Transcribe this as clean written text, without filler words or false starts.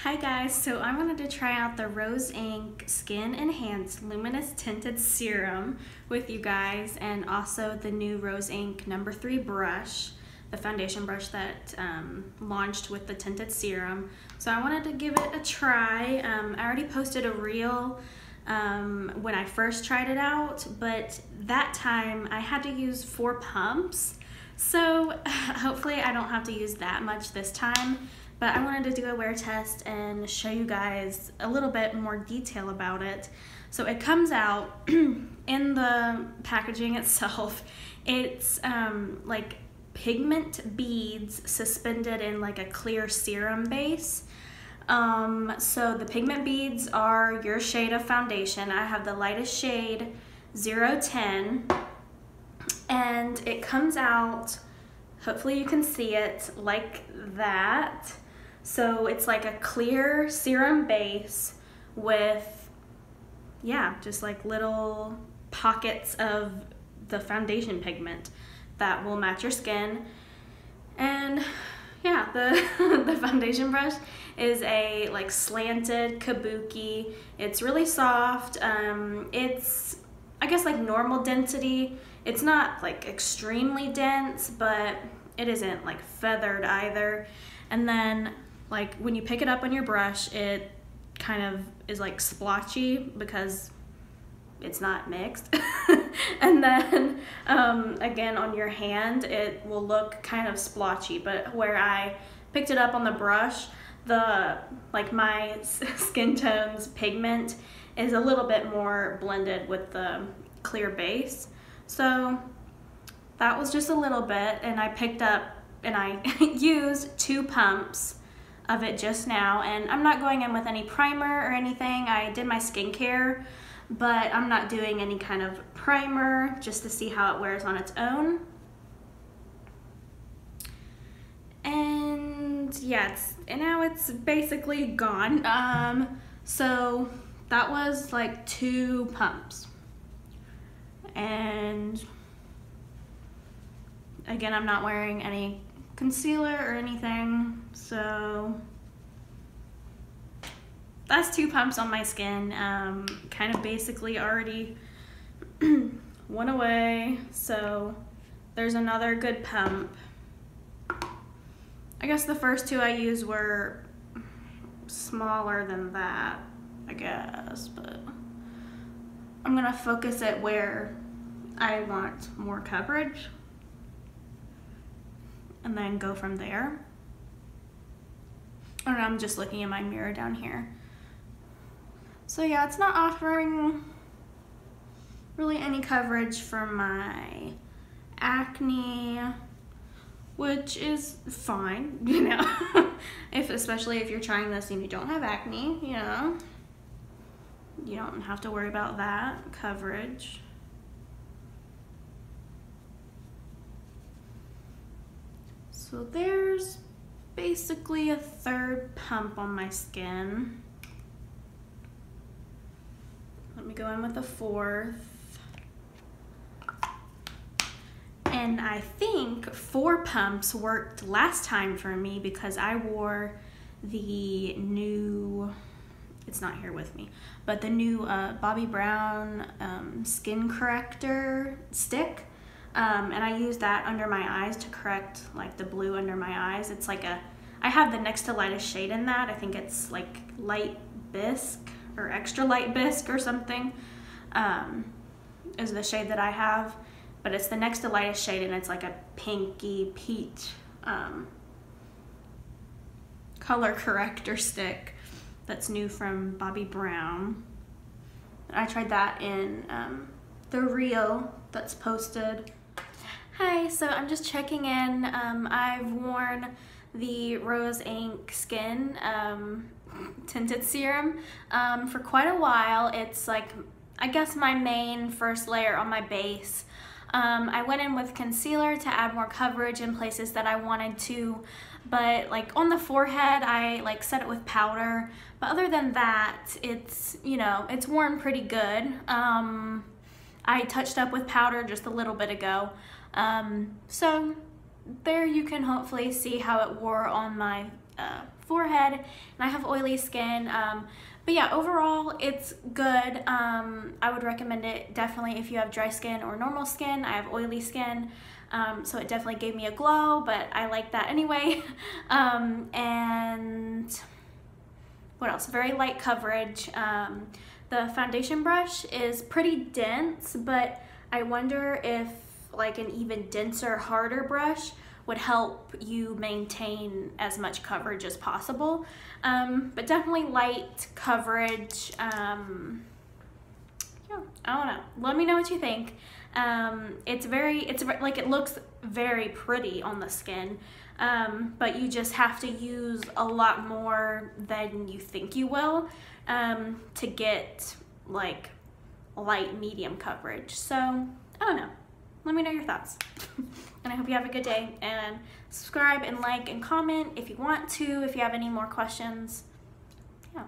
Hi guys, so I wanted to try out the Rose Inc Skin Enhanced Luminous Tinted Serum with you guys, and also the new Rose Inc No. 3 brush, the foundation brush that launched with the Tinted Serum. So I wanted to give it a try. I already posted a reel when I first tried it out, but that time I had to use 4 pumps. So hopefully I don't have to use that much this time. But I wanted to do a wear test and show you guys a little bit more detail about it. So it comes out in the packaging itself. It's like pigment beads suspended in like a clear serum base. So the pigment beads are your shade of foundation. I have the lightest shade 010, and it comes out, hopefully you can see it, like that. So it's like a clear serum base with, yeah, just like little pockets of the foundation pigment that will match your skin. And yeah, the foundation brush is a like slanted kabuki. It's really soft. It's, I guess, like normal density. It's not like extremely dense, but it isn't like feathered either. And then like when you pick it up on your brush, it kind of is like splotchy because it's not mixed. And then again on your hand, it will look kind of splotchy, but where I picked it up on the brush, the like my skin tone's pigment is a little bit more blended with the clear base. So that was just a little bit, and I picked up and I used 2 pumps of it just now, and I'm not going in with any primer or anything. I did my skincare, but I'm not doing any kind of primer, just to see how it wears on its own. And yeah, and now it's basically gone. So that was like 2 pumps. And again, I'm not wearing any concealer or anything, so that's 2 pumps on my skin. Kind of basically already went away, so there's another good pump. I guess the first 2 I used were smaller than that, I guess, but I'm gonna focus it where I want more coverage and then go from there. I don't know, I'm just looking in my mirror down here. So yeah, it's not offering really any coverage for my acne, which is fine, you know. Especially if you're trying this and you don't have acne, you know. You don't have to worry about that coverage. So there's basically a 3rd pump on my skin. Let me go in with a 4th. And I think 4 pumps worked last time for me because I wore the new, it's not here with me, but the new Bobbi Brown skin corrector stick. And I use that under my eyes to correct like the blue under my eyes. It's like I have the next to lightest shade in that. I think it's like light bisque or extra light bisque or something is the shade that I have. But it's the next to lightest shade, and it's like a pinky peach color corrector stick that's new from Bobbi Brown. I tried that in the reel that's posted. Hi, so I'm just checking in. I've worn the Rose Inc Skin Tinted Serum for quite a while. It's like, I guess, my main first layer on my base. I went in with concealer to add more coverage in places that I wanted to, but like on the forehead, I like set it with powder. But other than that, it's, you know, it's worn pretty good. I touched up with powder just a little bit ago. So there you can hopefully see how it wore on my forehead, and I have oily skin. But yeah, overall it's good. I would recommend it definitely if you have dry skin or normal skin. I have oily skin, so it definitely gave me a glow, but I like that anyway. And what else? Very light coverage. The foundation brush is pretty dense, but I wonder if like an even denser, harder brush would help you maintain as much coverage as possible. But definitely light coverage. Yeah, I don't know. Let me know what you think. It's like, it looks very pretty on the skin, but you just have to use a lot more than you think you will to get like light medium coverage. So I don't know. Let me know your thoughts. And I hope you have a good day, and subscribe and like and comment if you want to, if you have any more questions. Yeah.